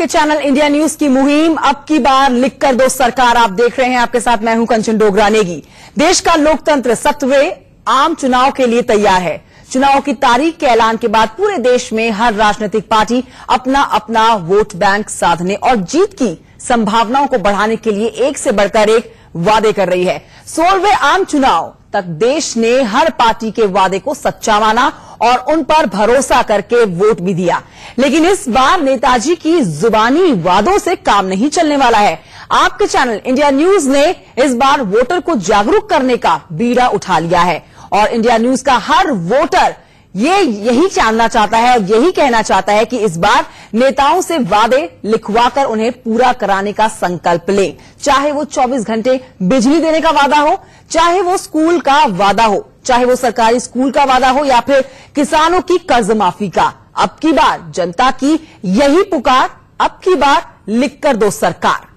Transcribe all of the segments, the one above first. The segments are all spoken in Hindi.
आपके चैनल इंडिया न्यूज की मुहिम अब की बार लिख कर दो सरकार आप देख रहे हैं। आपके साथ मैं हूं कंचन डोगरा नेगी। देश का लोकतंत्र 7वें आम चुनाव के लिए तैयार है। चुनाव की तारीख के ऐलान के बाद पूरे देश में हर राजनीतिक पार्टी अपना अपना वोट बैंक साधने और जीत की संभावनाओं को बढ़ाने के लिए एक से बढ़कर एक वादे कर रही है। 16वें आम चुनाव तक देश ने हर पार्टी के वादे को सच्चा माना और उन पर भरोसा करके वोट भी दिया। लेकिन इस बार नेताजी की जुबानी वादों से काम नहीं चलने वाला है। आपके चैनल इंडिया न्यूज ने इस बार वोटर को जागरूक करने का बीड़ा उठा लिया है और इंडिया न्यूज का हर वोटर यही जानना चाहता है और यही कहना चाहता है कि इस बार नेताओं से वादे लिखवाकर उन्हें पूरा कराने का संकल्प ले। चाहे वो 24 घंटे बिजली देने का वादा हो, चाहे वो स्कूल का वादा हो, चाहे वो सरकारी स्कूल का वादा हो या फिर किसानों की कर्ज माफी का। अब की बार जनता की यही पुकार, अब की बार लिखकर दो सरकार।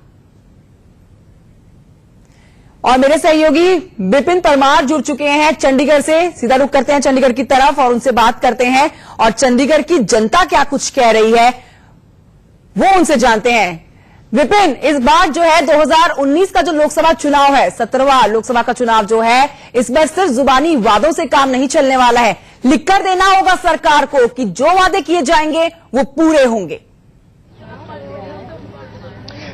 और मेरे सहयोगी विपिन परमार जुड़ चुके हैं चंडीगढ़ से। सीधा रुख करते हैं चंडीगढ़ की तरफ और उनसे बात करते हैं और चंडीगढ़ की जनता क्या कुछ कह रही है वो उनसे जानते हैं। विपिन, इस बार जो है 2019 का जो लोकसभा चुनाव है, 17वां लोकसभा का चुनाव जो है, इस बार सिर्फ जुबानी वादों से काम नहीं चलने वाला है। लिखकर देना होगा सरकार को कि जो वादे किए जाएंगे वो पूरे होंगे।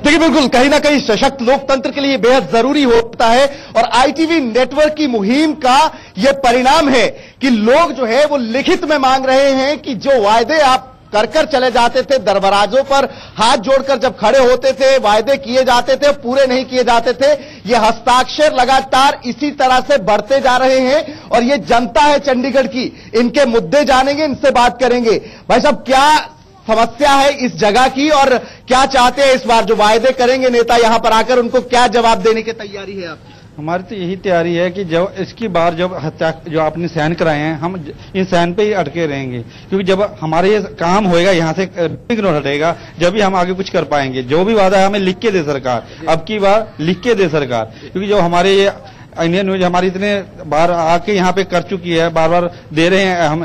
देखिए, बिल्कुल कहीं ना कहीं सशक्त लोकतंत्र के लिए बेहद जरूरी होता है और आईटीवी नेटवर्क की मुहिम का यह परिणाम है कि लोग जो है वो लिखित में मांग रहे हैं कि जो वायदे आप कर चले जाते थे, दरबराजों पर हाथ जोड़कर जब खड़े होते थे, वायदे किए जाते थे, पूरे नहीं किए जाते थे, ये हस्ताक्षर लगातार इसी तरह से बढ़ते जा रहे हैं और ये जनता है चंडीगढ़ की। इनके मुद्दे जानेंगे, इनसे बात करेंगे। भाई साहब, क्या समस्या है इस जगह की और क्या चाहते हैं इस बार जो वायदे करेंगे नेता यहां पर आकर, उनको क्या जवाब देने की तैयारी है आपकी? हमारी तो यही तैयारी है कि जब इसकी बार जब हत्या जो आपने सहन कराए हैं, हम इन सहन पे ही अटके रहेंगे, क्योंकि जब हमारे ये काम होएगा, यहाँ से हटेगा, जब भी हम आगे कुछ कर पाएंगे। जो भी वादा है हमें लिख के दे सरकार, अब की बार लिख के दे सरकार, क्योंकि जो हमारे ये इंडियन न्यूज हमारी इतने बार आके यहाँ पे कर चुकी है, बार बार दे रहे हैं, हम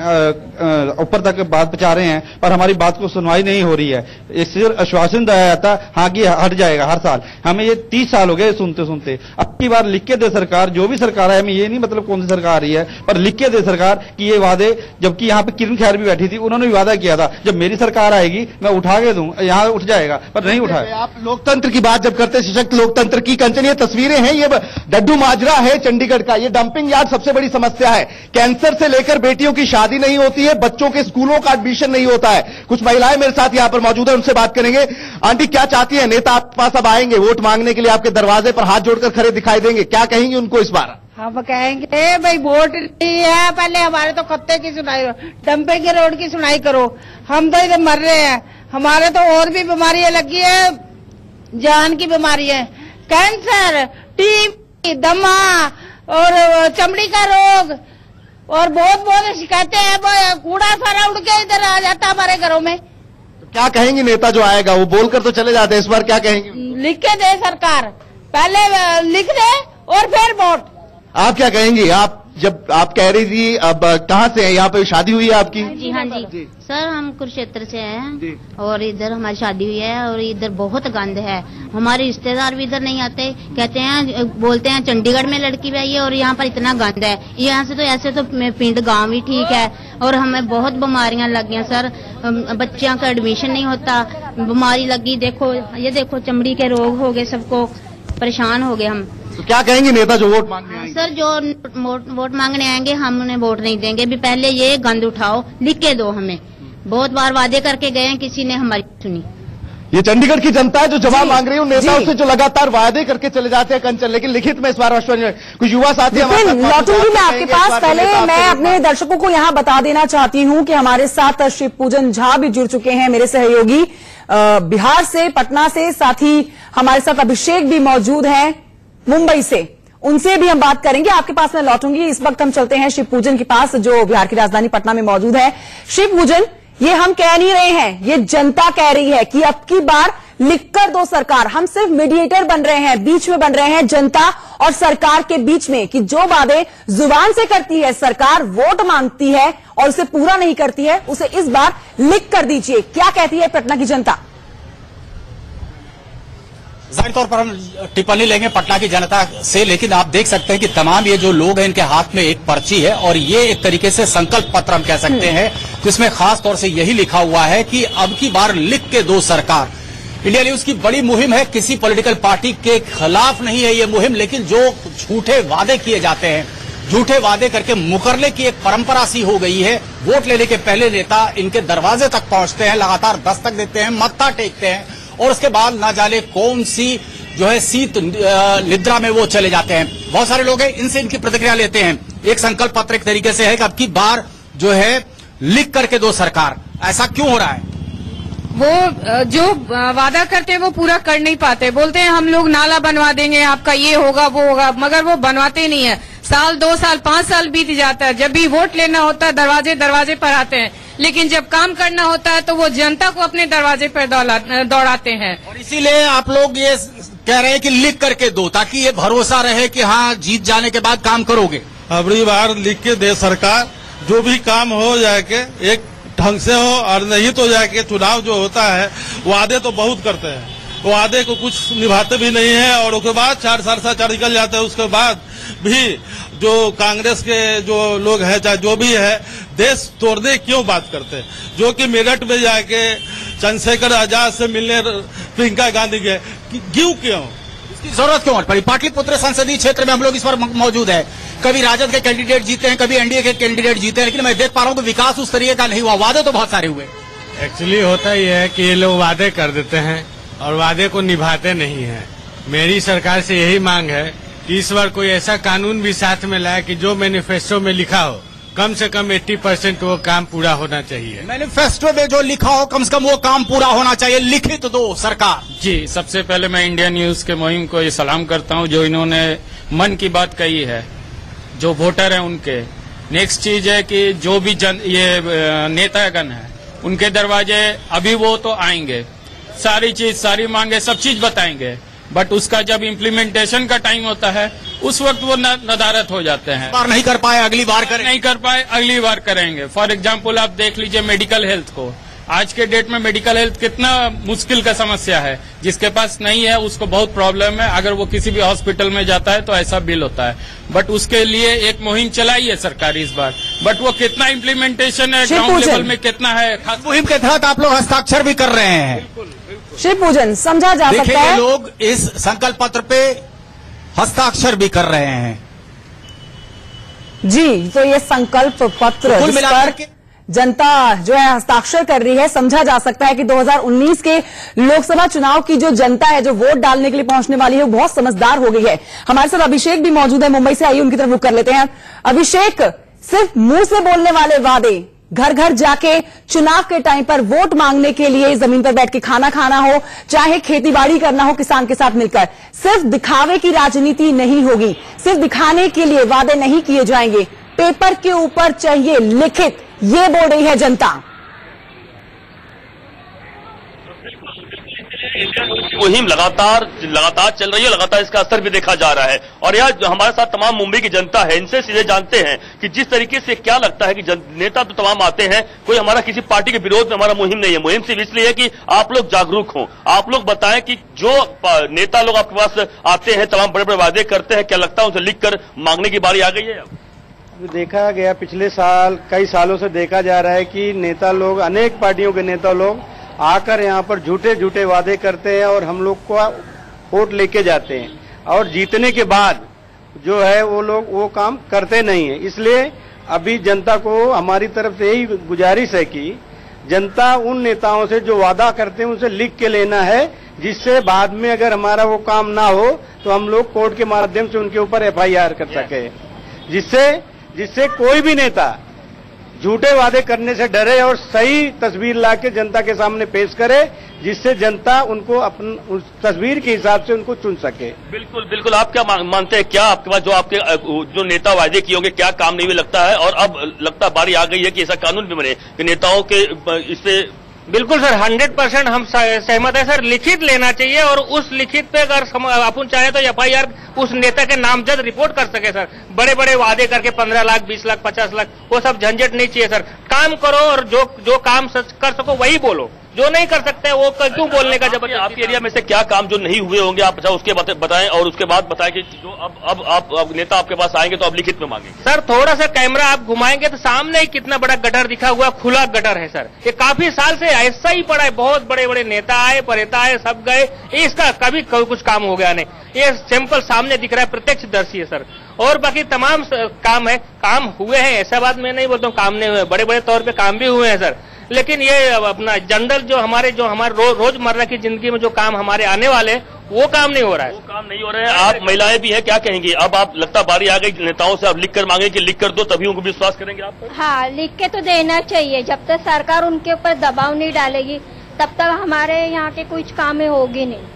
ऊपर तक बात पहुंचा रहे हैं, पर हमारी बात को सुनवाई नहीं हो रही है। इससे आश्वासन दिया जाता हाँ कि हट जाएगा हर साल, हमें ये 30 साल हो गए सुनते सुनते। अब की बार लिख के दे सरकार, जो भी सरकार है, हमें ये नहीं मतलब कौन सी सरकार आ रही है, पर लिख के दे सरकार कि ये वादे, जबकि यहाँ पे किरण खैर भी बैठी थी, उन्होंने भी वादा किया था जब मेरी सरकार आएगी मैं उठा के दूं, यहाँ उठ जाएगा, पर नहीं उठाया। आप लोकतंत्र की बात जब करते, सशक्त लोकतंत्र की, कंचन ये तस्वीरें हैं, ये डड्डू माजरा है चंडीगढ़ का। ये डंपिंग यार्ड सबसे बड़ी समस्या है। कैंसर से लेकर बेटियों की शादी नहीं होती है, बच्चों के स्कूलों का एडमिशन नहीं होता है। कुछ महिलाएं मेरे साथ यहां पर मौजूद है, उनसे बात करेंगे। आंटी, क्या चाहती है? नेता आपके पास अब आएंगे, वोट मांगने के लिए आपके दरवाजे पर हाथ जोड़कर खड़े दिखाई देंगे, क्या कहेंगे उनको इस बार? हम कहेंगे भाई वोट नहीं है, पहले हमारे तो खत्ते की सुनाई, डंपिंग के रोड की सुनाई करो। हम तो इधर मर रहे हैं, हमारे तो और भी बीमारियां लगी है, जान की बीमारी है, कैंसर, टीबी, दमा और चमड़ी का रोग और बहुत शिकायतें हैं। कूड़ा सारा उड़ के इधर आ जाता हमारे घरों में। तो क्या कहेंगे नेता जो आएगा? वो बोलकर तो चले जाते हैं, इस बार क्या कहेंगे? लिख के दे सरकार, पहले लिख दे और फिर वोट। आप क्या कहेंगी? आप जब आप कह रही थी, अब कहाँ से है? यहाँ पे शादी हुई है आपकी? जी हाँ जी सर, हम कुरुक्षेत्र से हैं और इधर हमारी शादी हुई है और इधर बहुत गंद है। हमारे रिश्तेदार भी इधर नहीं आते, कहते हैं, बोलते हैं चंडीगढ़ में लड़की भी आई है और यहाँ पर इतना गंद है। यहाँ से तो ऐसे तो पिंड गांव ही ठीक है और हमें बहुत बीमारियां लग गई सर। बच्चों का एडमिशन नहीं होता, बीमारी लगी, देखो ये देखो चमड़ी के रोग हो गए, सबको परेशान हो गए हम। तो क्या कहेंगे नेता जो वोट मांगने आएंगे? सर, जो वोट मांगने आएंगे हम उन्हें वोट नहीं देंगे। भी पहले ये गंद उठाओ, लिख के दो हमें। बहुत बार वादे करके गए हैं, किसी ने हमारी सुनी। ये चंडीगढ़ की जनता है जो जवाब मांग रही है उन नेताओं से जो लगातार वादे करके चले जाते हैं कंचन, लेकिन लिखित में इस बार कुछ युवा साथी लौटूंगी मैं आपके पास। पहले मैं अपने दर्शकों को यहाँ बता देना चाहती हूँ कि हमारे साथ शिव पूजन झा भी जुड़ चुके हैं, मेरे सहयोगी बिहार से, पटना से, साथ ही हमारे साथ अभिषेक भी मौजूद हैं मुंबई से, उनसे भी हम बात करेंगे। आपके पास मैं लौटूंगी। इस वक्त हम चलते हैं शिव पूजन के पास जो बिहार की राजधानी पटना में मौजूद है। शिव पूजन, ये हम कह नहीं रहे हैं, ये जनता कह रही है कि अब की बार लिखकर दो सरकार। हम सिर्फ मीडिएटर बन रहे हैं, बीच में बन रहे हैं जनता और सरकार के बीच में, कि जो वादे जुबान से करती है सरकार, वोट मांगती है और उसे पूरा नहीं करती है, उसे इस बार लिख कर दीजिए। क्या कहती है पटना की जनता? जाहिर तौर पर हम टिप्पणी लेंगे पटना की जनता से, लेकिन आप देख सकते हैं कि तमाम ये जो लोग हैं इनके हाथ में एक पर्ची है और ये एक तरीके से संकल्प पत्र हम कह सकते हैं, जिसमें खास तौर से यही लिखा हुआ है कि अब की बार लिख के दो सरकार। इंडिया न्यूज की बड़ी मुहिम है, किसी पॉलिटिकल पार्टी के खिलाफ नहीं है ये मुहिम, लेकिन जो झूठे वादे किए जाते हैं, झूठे वादे करके मुकरने की एक परंपरा सी हो गई है। वोट लेने के पहले नेता इनके दरवाजे तक पहुंचते हैं, लगातार दस्तक देते हैं, मत्था टेकते हैं और उसके बाद न जाने कौन सी जो है शीत निद्रा में वो चले जाते हैं। बहुत सारे लोग हैं, इनसे इनकी प्रतिक्रिया लेते हैं। एक संकल्प पत्र एक तरीके से है कि अब की बार जो है लिख करके दो सरकार, ऐसा क्यों हो रहा है? वो जो वादा करते हैं वो पूरा कर नहीं पाते। बोलते हैं हम लोग नाला बनवा देंगे, आपका ये होगा वो होगा, मगर वो बनवाते नहीं है। साल 2 साल 5 साल बीत जाता है, जब भी वोट लेना होता है दरवाजे दरवाजे पर आते हैं, लेकिन जब काम करना होता है तो वो जनता को अपने दरवाजे पर दौड़ाते हैं। और इसीलिए आप लोग ये कह रहे हैं कि लिख करके दो, ताकि ये भरोसा रहे कि हाँ जीत जाने के बाद काम करोगे। अगली बार लिख के दे सरकार, जो भी काम हो जाके एक ढंग से हो, और नहीं तो जाके चुनाव जो होता है वादे तो बहुत करते हैं, वादे को कुछ निभाते भी नहीं है और उसके बाद 4 साल से 4 निकल जाते हैं। उसके बाद भी जो कांग्रेस के जो लोग हैं, चाहे जो भी है, देश तोड़ने क्यों बात करते हैं? जो कि मेरठ में जाके चंद्रशेखर आजाद से मिलने प्रियंका गांधी गए, क्यों इसकी जरूरत क्यों पड़ी? पाटलिपुत्र संसदीय क्षेत्र में हम लोग इस पर मौजूद है। कभी राजद के कैंडिडेट जीते हैं, कभी एनडीए के कैंडिडेट जीते हैं, लेकिन मैं देख पा रहा हूँ कि विकास उस तरीके का नहीं हुआ। वादे तो बहुत सारे हुए। एक्चुअली होता ही है कि ये लोग वादे कर देते हैं और वादे को निभाते नहीं है। मेरी सरकार से यही मांग है कि इस बार कोई ऐसा कानून भी साथ में लाए कि जो मैनिफेस्टो में लिखा हो कम से कम 80% वो काम पूरा होना चाहिए। मैनिफेस्टो में जो लिखा हो कम से कम वो काम पूरा होना चाहिए, लिखित दो सरकार। जी, सबसे पहले मैं इंडिया न्यूज के मुहिम को ये सलाम करता हूँ जो इन्होंने मन की बात कही है, जो वोटर हैं उनके। नेक्स्ट चीज है कि जो भी ये नेतागण है उनके दरवाजे अभी वो तो आएंगे, सारी चीज सारी मांगे सब चीज बताएंगे, बट उसका जब इम्प्लीमेंटेशन का टाइम होता है उस वक्त वो नदारत हो जाते हैं। बार नहीं कर पाए अगली बार करें, नहीं कर पाए अगली बार करेंगे। फॉर एग्जाम्पल आप देख लीजिए मेडिकल हेल्थ को, आज के डेट में मेडिकल हेल्थ कितना मुश्किल का समस्या है। जिसके पास नहीं है उसको बहुत प्रॉब्लम है, अगर वो किसी भी हॉस्पिटल में जाता है तो ऐसा बिल होता है। बट उसके लिए एक मुहिम चलाई है सरकार इस बार, बट वो कितना इम्प्लीमेंटेशन है ग्राउंड लेवल में कितना है। मुहिम के तहत आप लोग हस्ताक्षर भी कर रहे हैं। शिव पूजन समझा जा सकता है, लोग इस संकल्प पत्र पे हस्ताक्षर भी कर रहे हैं। जी, तो ये संकल्प पत्र जिस पर जनता जो है हस्ताक्षर कर रही है, समझा जा सकता है कि 2019 के लोकसभा चुनाव की जो जनता है, जो वोट डालने के लिए पहुंचने वाली है, वो बहुत समझदार हो गई है। हमारे साथ अभिषेक भी मौजूद है, मुंबई से, आइए उनकी तरफ रुख कर लेते हैं। अभिषेक, सिर्फ मुंह से बोलने वाले वादे, घर घर जाके चुनाव के टाइम पर वोट मांगने के लिए जमीन पर बैठ के खाना खाना हो, चाहे खेतीबाड़ी करना हो किसान के साथ मिलकर, सिर्फ दिखावे की राजनीति नहीं होगी, सिर्फ दिखाने के लिए वादे नहीं किए जाएंगे, पेपर के ऊपर चाहिए लिखित, ये बोल रही है जनता। मुहिम लगातार चल रही है, लगातार इसका असर भी देखा जा रहा है। और यह जो हमारे साथ तमाम मुंबई की जनता है, इनसे सीधे जानते हैं कि जिस तरीके से क्या लगता है कि नेता तो तमाम आते हैं, कोई हमारा किसी पार्टी के विरोध में हमारा मुहिम नहीं है। मुहिम सिर्फ इसलिए है कि आप लोग जागरूक हों, आप लोग बताएं कि जो नेता लोग आपके पास आते हैं, तमाम बड़े बड़े वादे करते हैं, क्या लगता है उनसे लिखकर मांगने की बारी आ गई है? देखा गया पिछले साल, कई सालों से देखा जा रहा है कि नेता लोग, अनेक पार्टियों के नेता लोग आकर यहाँ पर झूठे झूठे वादे करते हैं और हम लोग को वोट लेके जाते हैं, और जीतने के बाद जो है वो लोग वो काम करते नहीं है। इसलिए अभी जनता को हमारी तरफ से यही गुजारिश है कि जनता उन नेताओं से जो वादा करते हैं उनसे लिख के लेना है, जिससे बाद में अगर हमारा वो काम ना हो तो हम लोग कोर्ट के माध्यम से उनके ऊपर FIR कर सके, जिससे कोई भी नेता झूठे वादे करने से डरे और सही तस्वीर लाके जनता के सामने पेश करे, जिससे जनता उनको उस तस्वीर के हिसाब से उनको चुन सके। बिल्कुल बिल्कुल। आप क्या मानते हैं, क्या आपके पास जो नेता वादे किए होंगे क्या काम नहीं भी लगता है, और अब लगता बारी आ गई है कि ऐसा कानून भी बने कि नेताओं के इससे? बिल्कुल सर, 100% हम सहमत है सर। लिखित लेना चाहिए और उस लिखित पे अगर अपन चाहे तो FIR उस नेता के नामजद रिपोर्ट कर सके सर। बड़े बड़े वादे करके 15 लाख 20 लाख 50 लाख वो सब झंझट नहीं चाहिए सर। काम करो और जो काम कर सको वही बोलो, जो नहीं कर सकते वो क्यों बोलने का जबरदस्ती। आपके एरिया में से क्या काम जो नहीं हुए होंगे आप उसके बताएं, और उसके बाद बताएं कि जो अब नेता आपके पास आएंगे तो अब लिखित में मांगेंगे। सर थोड़ा सा कैमरा आप घुमाएंगे तो सामने ही कितना बड़ा गटर दिखा हुआ, खुला गटर है सर। ये काफी साल से ऐसा ही पड़ा है, बहुत बड़े बड़े नेता आए, परेता आए, सब गए, इसका कभी कुछ काम हो गया नहीं। ये सैंपल सामने दिख रहा है, प्रत्यक्षदर्शी है सर। और बाकी तमाम काम है, काम हुए हैं, ऐसा बात मैं नहीं बोलता हूँ काम नहीं हुए, बड़े बड़े तौर पे काम भी हुए हैं सर। लेकिन ये अपना जनरल जो हमारे रोजमर्रा की जिंदगी में जो काम हमारे आने वाले वो काम नहीं हो रहा है। वो काम नहीं हो रहे हैं। आप महिलाएं भी हैं, क्या कहेंगी? अब आप लगता बारी आ गई नेताओं से, अब लिख कर मांगे कि लिख कर दो तभी उनको विश्वास करेंगे आप पर? हाँ, लिख के तो देना चाहिए। जब तक सरकार उनके ऊपर दबाव नहीं डालेगी तब तक हमारे यहाँ के कुछ काम होगी नहीं।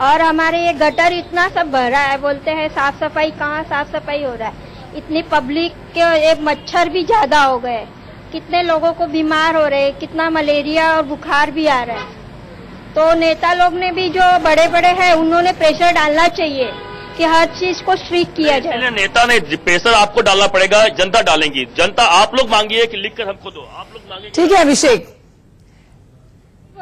और हमारे ये गटर इतना सब भरा है, बोलते हैं साफ सफाई, कहाँ साफ सफाई हो रहा है। इतनी पब्लिक के मच्छर भी ज्यादा हो गए, कितने लोगों को बीमार हो रहे, कितना मलेरिया और बुखार भी आ रहा है। तो नेता लोग ने भी जो बड़े बड़े हैं उन्होंने प्रेशर डालना चाहिए कि हर चीज को स्ट्रिक्ट किया जाए। नेता ने प्रेशर आपको डालना पड़ेगा, जनता डालेंगी। जनता आप लोग मांगिए कि लिखकर हमको दो, आप लोग मांगिए। ठीक है अभिषेक,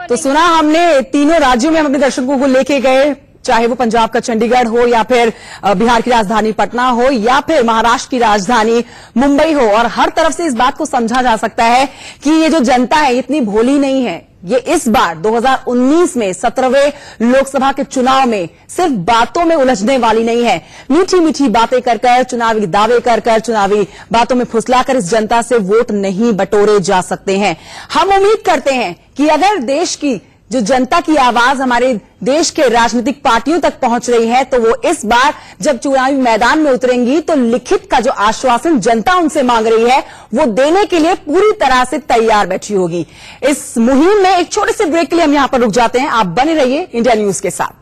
तो सुना हमने, तीनों राज्यों में हम अपने दर्शकों को लेके गए, चाहे वो पंजाब का चंडीगढ़ हो या फिर बिहार की राजधानी पटना हो या फिर महाराष्ट्र की राजधानी मुंबई हो, और हर तरफ से इस बात को समझा जा सकता है कि ये जो जनता है इतनी भोली नहीं है। ये इस बार 2019 में 17वें लोकसभा के चुनाव में सिर्फ बातों में उलझने वाली नहीं है। मीठी मीठी बातें कर कर, चुनावी दावे कर कर, चुनावी बातों में फुसलाकर इस जनता से वोट नहीं बटोरे जा सकते हैं। हम उम्मीद करते हैं कि अगर देश की जो जनता की आवाज हमारे देश के राजनीतिक पार्टियों तक पहुंच रही है तो वो इस बार जब चुनावी मैदान में उतरेंगी तो लिखित का जो आश्वासन जनता उनसे मांग रही है वो देने के लिए पूरी तरह से तैयार बैठी होगी। इस मुहिम में एक छोटे से ब्रेक के लिए हम यहां पर रुक जाते हैं। आप बने रहिए इंडिया न्यूज के साथ।